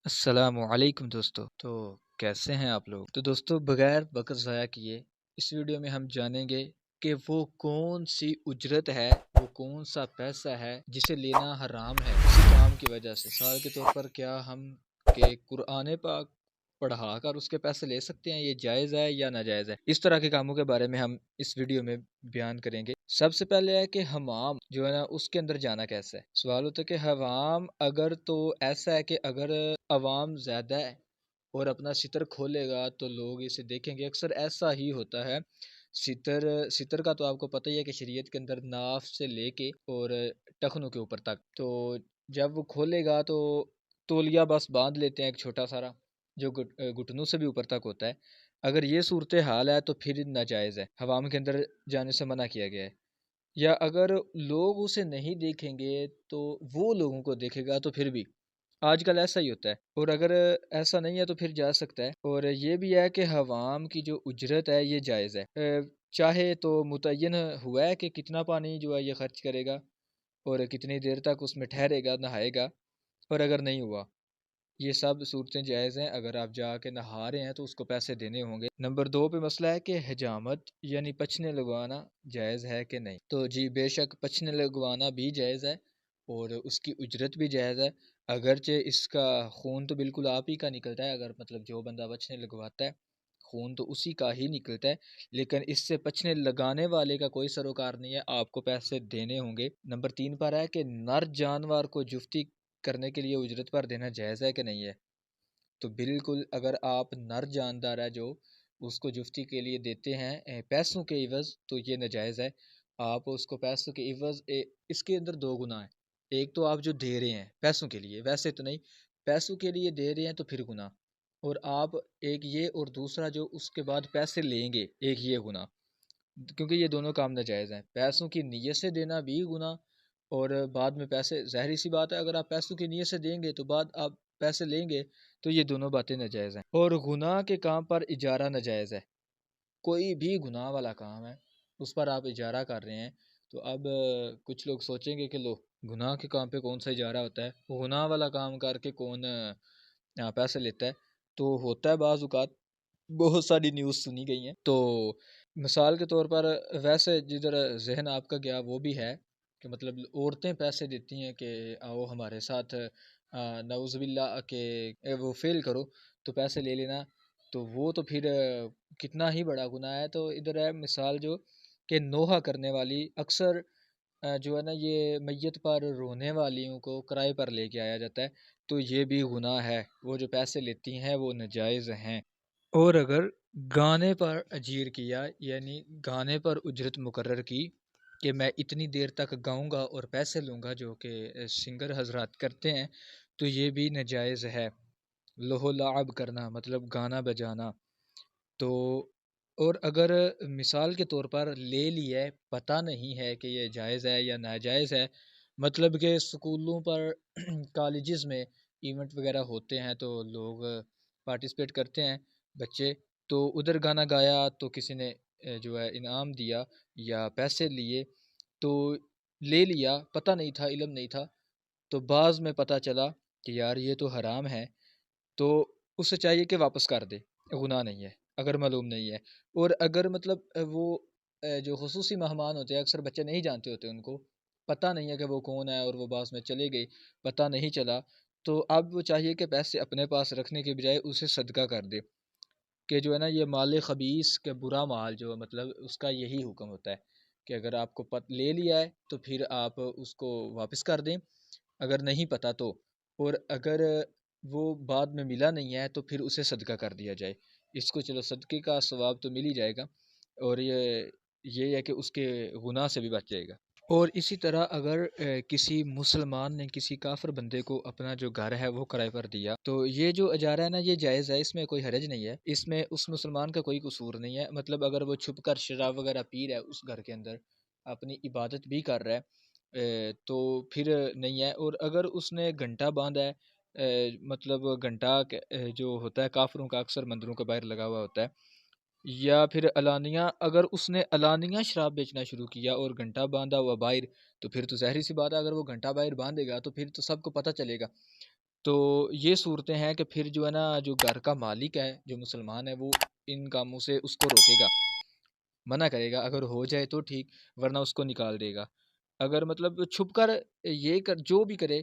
السلام علیکم دوستو، تو کیسے ہیں آپ لوگ؟ تو دوستو، بغیر وقت ضائع کیے اس ویڈیو میں ہم جانیں گے کہ وہ کون سی اجرت ہے، وہ کون سا پیسہ ہے جسے لینا حرام ہے کسی کام کی وجہ سے۔ مثال کے طور پر کیا ہم کہ قرآن پاک پڑھا کر اس کے پیسے لے سکتے ہیں؟ یہ جائز ہے یا ناجائز ہے؟ اس طرح کے کاموں کے بارے میں ہم اس ویڈیو میں بیان کریں گے۔ سب سے پہلے ہے کہ حمام جو ہے نا، اس کے اندر جانا کیسا ہے۔ سوال ہوتا ہے کہ حمام اگر تو ایسا ہے کہ اگر عوام زیادہ ہے اور اپنا ستر کھولے گا تو لوگ اسے دیکھیں گے، اکثر ایسا ہی ہوتا ہے۔ ستر کا تو آپ کو پتہ ہی ہے کہ شریعت کے اندر ناف سے لے کے اور ٹخنوں کے اوپر تک، تو جب وہ کھولے گا تو تولیہ بس باندھ لیتے ہیں ایک چھوٹا سارا، جو گھٹنوں سے بھی اوپر تک ہوتا ہے۔ اگر یہ صورتحال ہے تو پھر ناجائز ہے، حوام کے اندر جانے سے منع کیا گیا ہے۔ یا اگر لوگ اسے نہیں دیکھیں گے تو وہ لوگوں کو دیکھے گا تو پھر بھی آج کل ایسا ہی ہوتا ہے، اور اگر ایسا نہیں ہے تو پھر جا سکتا ہے۔ اور یہ بھی ہے کہ حوام کی جو اجرت ہے یہ جائز ہے، چاہے تو متعین ہوا ہے کہ کتنا پانی جو ہے یہ خرچ کرے گا اور کتنی دیر تک اس میں ٹھہرے گا، نہائے گا، اور اگر نہیں ہوا، یہ سب صورتیں جائز ہیں۔ اگر آپ جا کے نہا رہے ہیں تو اس کو پیسے دینے ہوں گے۔ نمبر 2 پہ مسئلہ ہے کہ حجامت یعنی پچھنے لگوانا جائز ہے کہ نہیں۔ تو جی بے شک پچھنے لگوانا بھی جائز ہے اور اس کی اجرت بھی جائز ہے، اگرچہ اس کا خون تو بالکل آپ ہی کا نکلتا ہے، اگر مطلب جو بندہ بچنے لگواتا ہے خون تو اسی کا ہی نکلتا ہے، لیکن اس سے پچھنے لگانے والے کا کوئی سروکار نہیں ہے، آپ کو پیسے دینے ہوں گے۔ نمبر 3 پر ہے کہ نر جانور کو جفتی کرنے کے لیے اجرت پر دینا جائز ہے کہ نہیں ہے۔ تو بالکل اگر آپ نر جاندار ہے جو اس کو جفتی کے لیے دیتے ہیں پیسوں کے عوض، تو یہ ناجائز ہے۔ آپ اس کو پیسوں کے عوض، اس کے اندر دو گناہ ہیں۔ ایک تو آپ جو دے رہے ہیں پیسوں کے لیے، ویسے تو نہیں، پیسوں کے لیے دے رہے ہیں تو پھر گناہ، اور آپ ایک یہ، اور دوسرا جو اس کے بعد پیسے لیں گے، ایک یہ گناہ، کیونکہ یہ دونوں کام ناجائز ہیں۔ پیسوں کی نیت سے دینا بھی گناہ، اور بعد میں پیسے، ظاہری سی بات ہے اگر آپ پیسوں کی نیت سے دیں گے تو بعد آپ پیسے لیں گے، تو یہ دونوں باتیں ناجائز ہیں۔ اور گناہ کے کام پر اجارہ ناجائز ہے، کوئی بھی گناہ والا کام ہے اس پر آپ اجارہ کر رہے ہیں، تو اب کچھ لوگ سوچیں گے کہ لو، گناہ کے کام پہ کون سا اجارہ ہوتا ہے، گناہ والا کام کر کے کون پیسے لیتا ہے؟ تو ہوتا ہے بعض اوقات، بہت ساری نیوز سنی گئی ہیں۔ تو مثال کے طور پر ویسے جدھر ذہن آپ کا گیا وہ بھی ہے کہ مطلب عورتیں پیسے دیتی ہیں کہ آؤ ہمارے ساتھ نعوذ باللہ کہ وہ فیل کرو تو پیسے لے لینا، تو وہ تو پھر کتنا ہی بڑا گناہ ہے۔ تو ادھر ہے مثال جو کہ نوحہ کرنے والی، اکثر جو ہے نا یہ میت پر رونے والیوں کو کرائے پر لے کے آیا جاتا ہے، تو یہ بھی گناہ ہے، وہ جو پیسے لیتی ہیں وہ ناجائز ہیں۔ اور اگر گانے پر اجیر کیا، یعنی گانے پر اجرت مقرر کی کہ میں اتنی دیر تک گاؤں گا اور پیسے لوں گا، جو کہ سنگر حضرات کرتے ہیں، تو یہ بھی ناجائز ہے۔ لہو لعب کرنا مطلب گانا بجانا۔ تو اور اگر مثال کے طور پر لے لیا ہے، پتہ نہیں ہے کہ یہ جائز ہے یا ناجائز ہے، مطلب کہ سکولوں پر کالجز میں ایونٹ وغیرہ ہوتے ہیں تو لوگ پارٹیسپیٹ کرتے ہیں بچے، تو ادھر گانا گایا تو کسی نے جو ہے انعام دیا یا پیسے لیے، تو لے لیا، پتہ نہیں تھا، علم نہیں تھا، تو بعض میں پتہ چلا کہ یار یہ تو حرام ہے، تو اسے چاہیے کہ واپس کر دے، گناہ نہیں ہے اگر معلوم نہیں ہے۔ اور اگر مطلب وہ جو خصوصی مہمان ہوتے ہیں، اکثر بچے نہیں جانتے ہوتے، ان کو پتہ نہیں ہے کہ وہ کون ہے، اور وہ بعض میں چلے گئے، پتہ نہیں چلا، تو اب وہ چاہیے کہ پیسے اپنے پاس رکھنے کے بجائے اسے صدقہ کر دے، کہ جو ہے نا یہ مال خبیث کے برا مال جو ہے، مطلب اس کا یہی حکم ہوتا ہے کہ اگر آپ کو لے لیا ہے تو پھر آپ اس کو واپس کر دیں، اگر نہیں پتہ تو، اور اگر وہ بعد میں ملا نہیں ہے تو پھر اسے صدقہ کر دیا جائے، اس کو چلو صدقے کا ثواب تو مل ہی جائے گا، اور یہ ہے کہ اس کے گناہ سے بھی بچ جائے گا۔ اور اسی طرح اگر کسی مسلمان نے کسی کافر بندے کو اپنا جو گھر ہے وہ کرائے پر دیا، تو یہ جو اجارہ ہے نا یہ جائز ہے، اس میں کوئی حرج نہیں ہے، اس میں اس مسلمان کا کوئی قصور نہیں ہے۔ مطلب اگر وہ چھپ کر شراب وغیرہ پی رہا ہے اس گھر کے اندر، اپنی عبادت بھی کر رہا ہے، تو پھر نہیں ہے۔ اور اگر اس نے گھنٹہ باندھا ہے، مطلب گھنٹہ جو ہوتا ہے کافروں کا اکثر مندروں کے باہر لگا ہوا ہوتا ہے، یا پھر علانیہ اگر اس نے علانیہ شراب بیچنا شروع کیا اور گھنٹہ باندھا ہوا باہر، تو پھر تو ظاہری سی بات ہے اگر وہ گھنٹہ باہر باندھے گا تو پھر تو سب کو پتہ چلے گا، تو یہ صورتیں ہیں کہ پھر جو ہے نا جو گھر کا مالک ہے جو مسلمان ہے وہ ان کاموں سے اس کو روکے گا، منع کرے گا، اگر ہو جائے تو ٹھیک ورنہ اس کو نکال دے گا۔ اگر مطلب چھپ کر یہ کر جو بھی کرے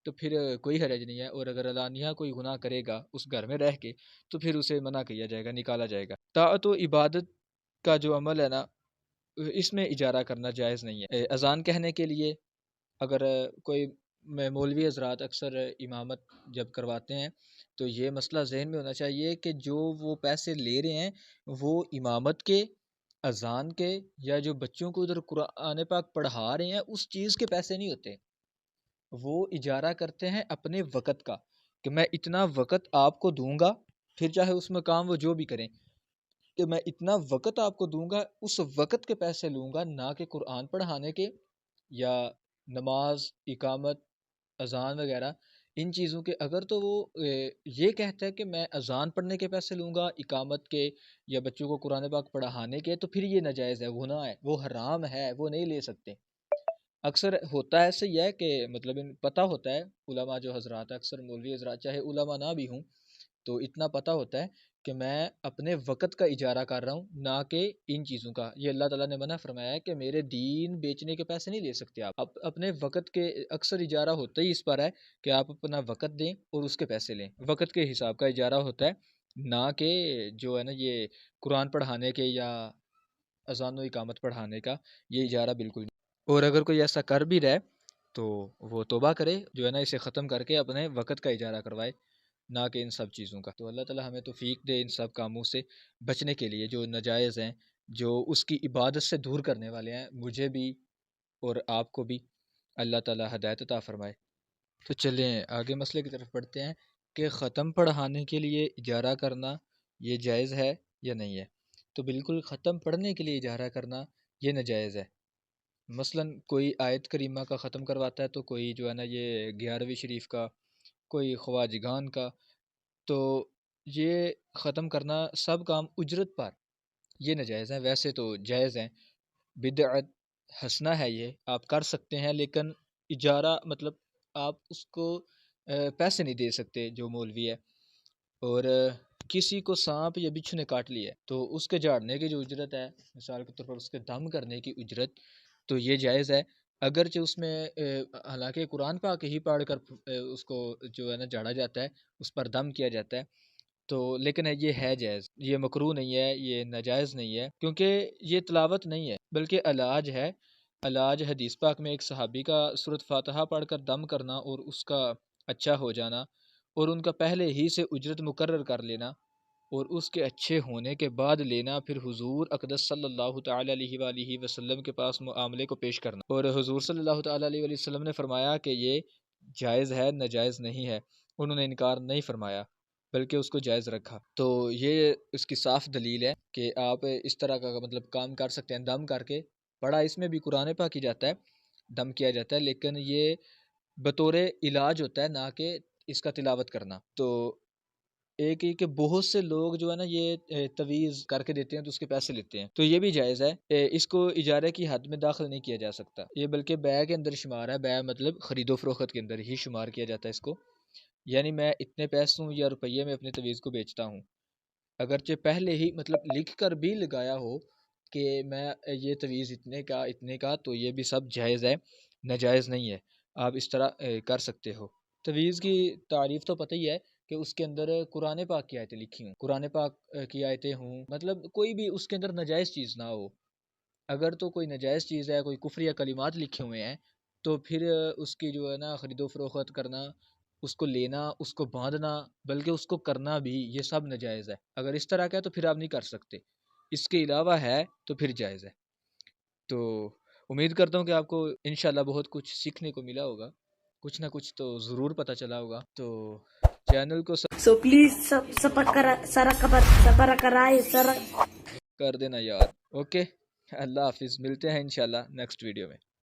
تو پھر کوئی حرج نہیں ہے، اور اگر علانیہ کوئی گناہ کرے گا اس گھر میں رہ کے تو پھر اسے منع کیا جائے گا، نکالا جائے گا۔ طاعت و عبادت کا جو عمل ہے نا اس میں اجارہ کرنا جائز نہیں ہے۔ اذان کہنے کے لیے اگر کوئی مولوی حضرات اکثر امامت جب کرواتے ہیں تو یہ مسئلہ ذہن میں ہونا چاہیے کہ جو وہ پیسے لے رہے ہیں وہ امامت کے، اذان کے، یا جو بچوں کو ادھر قرآن پاک پڑھا رہے ہیں اس چیز کے پیسے نہیں ہوتے، وہ اجارہ کرتے ہیں اپنے وقت کا، کہ میں اتنا وقت آپ کو دوں گا، پھر چاہے اس میں کام وہ جو بھی کریں، کہ میں اتنا وقت آپ کو دوں گا، اس وقت کے پیسے لوں گا، نہ کہ قرآن پڑھانے کے یا نماز، اقامت، اذان وغیرہ ان چیزوں کے۔ اگر تو وہ یہ کہتا ہے کہ میں اذان پڑھنے کے پیسے لوں گا، اقامت کے، یا بچوں کو قرآن پاک پڑھانے کے، تو پھر یہ ناجائز ہے، گناہ ہے، وہ حرام ہے، وہ نہیں لے سکتے۔ اکثر ہوتا ہے ایسے ہی ہے کہ مطلب پتہ ہوتا ہے علماء جو حضرات اکثر مولوی حضرات چاہے علماء نہ بھی ہوں تو اتنا پتہ ہوتا ہے کہ میں اپنے وقت کا اجارہ کر رہا ہوں، نہ کہ ان چیزوں کا۔ یہ اللہ تعالیٰ نے منع فرمایا ہے کہ میرے دین بیچنے کے پیسے نہیں لے سکتے آپ اپنے وقت کے۔ اکثر اجارہ ہوتا ہی اس پر ہے کہ آپ اپنا وقت دیں اور اس کے پیسے لیں، وقت کے حساب کا اجارہ ہوتا ہے، نہ کہ جو ہے نا یہ قرآن پڑھانے کے یا اذان و اقامت پڑھانے کا، یہ اجارہ بالکل نہیں۔ اور اگر کوئی ایسا کر بھی رہے تو وہ توبہ کرے، جو ہے نا اسے ختم کر کے اپنے وقت کا اجارہ کروائے، نہ کہ ان سب چیزوں کا۔ تو اللہ تعالیٰ ہمیں توفیق دے ان سب کاموں سے بچنے کے لیے جو ناجائز ہیں، جو اس کی عبادت سے دور کرنے والے ہیں، مجھے بھی اور آپ کو بھی اللہ تعالیٰ ہدایت عطا فرمائے۔ تو چلیں آگے مسئلے کی طرف بڑھتے ہیں کہ ختم پڑھانے کے لیے اجارہ کرنا یہ جائز ہے یا نہیں ہے۔ تو بالکل ختم پڑھنے کے لیے اجارہ کرنا یہ ناجائز ہے۔ مثلا کوئی آیت کریمہ کا ختم کرواتا ہے تو کوئی جو ہے نا یہ 11ویں شریف کا، کوئی خواجگان کا، تو یہ ختم کرنا سب کام اجرت پر یہ ناجائز ہیں۔ ویسے تو جائز ہیں، بدعت حسنہ ہے، یہ آپ کر سکتے ہیں، لیکن اجارہ مطلب آپ اس کو پیسے نہیں دے سکتے جو مولوی ہے۔ اور کسی کو سانپ یا بچھو نے کاٹ لیا ہے تو اس کے جھاڑنے کی جو اجرت ہے، مثال کے طور پر اس کے دم کرنے کی اجرت، تو یہ جائز ہے، اگرچہ اس میں حالانکہ قرآن پاک ہی پڑھ کر اس کو جو ہے نا جھاڑا جاتا ہے، اس پر دم کیا جاتا ہے، تو لیکن یہ ہے جائز، یہ مکروہ نہیں ہے، یہ ناجائز نہیں ہے، کیونکہ یہ تلاوت نہیں ہے بلکہ علاج ہے۔ علاج حدیث پاک میں ایک صحابی کا سورۃ فاتحہ پڑھ کر دم کرنا اور اس کا اچھا ہو جانا، اور ان کا پہلے ہی سے اجرت مقرر کر لینا، اور اس کے اچھے ہونے کے بعد لینا، پھر حضور اقدس صلی اللہ تعالیٰ علیہ وآلہ وسلم کے پاس معاملے کو پیش کرنا۔ اور حضور صلی اللہ تعالیٰ علیہ وآلہ وسلم نے فرمایا کہ یہ جائز ہے، ناجائز نہیں ہے، انہوں نے انکار نہیں فرمایا بلکہ اس کو جائز رکھا۔ تو یہ اس کی صاف دلیل ہے کہ آپ اس طرح کا مطلب کام کر سکتے ہیں، دم کر کے پڑھا، اس میں بھی قرآن پاک کی جاتا ہے، دم کیا جاتا ہے، لیکن یہ بطور علاج ہوتا ہے، نہ کہ اس کا تلاوت کرنا۔ تو ایک ہی کہ بہت سے لوگ جو ہے نا یہ تویز کر کے دیتے ہیں تو اس کے پیسے لیتے ہیں، تو یہ بھی جائز ہے، اس کو اجارے کی حد میں داخل نہیں کیا جا سکتا، یہ بلکہ بیع کے اندر شمار ہے، بیع مطلب خرید و فروخت کے اندر ہی شمار کیا جاتا ہے اس کو، یعنی میں اتنے پیسوں یا روپیے میں اپنے تویز کو بیچتا ہوں، اگرچہ پہلے ہی مطلب لکھ کر بھی لگایا ہو کہ میں یہ تویز اتنے کا، تو یہ بھی سب جائز ہے، ناجائز نہیں ہے، آپ اس طرح کر سکتے ہو۔ تویز کی تعریف تو پتہ ہی ہے کہ اس کے اندر قرآن پاک کی آیتیں لکھی ہوں، قرآن پاک کی آیتیں ہوں، مطلب کوئی بھی اس کے اندر ناجائز چیز نہ ہو۔ اگر تو کوئی ناجائز چیز ہے، کوئی کفر یا کلمات لکھے ہوئے ہیں، تو پھر اس کی جو ہے نا خرید و فروخت کرنا، اس کو لینا، اس کو باندھنا، بلکہ اس کو کرنا بھی، یہ سب ناجائز ہے۔ اگر اس طرح کا ہے تو پھر آپ نہیں کر سکتے، اس کے علاوہ ہے تو پھر جائز ہے۔ تو امید کرتا ہوں کہ آپ کو انشاءاللہ بہت کچھ سیکھنے کو ملا ہوگا، کچھ نہ کچھ تو ضرور پتہ چلا ہوگا۔ تو چینل کو سو پلیز سبسکرائب کر دینا یار۔ اوکے، اللہ حافظ، ملتے ہیں انشاءاللہ نیکسٹ ویڈیو میں۔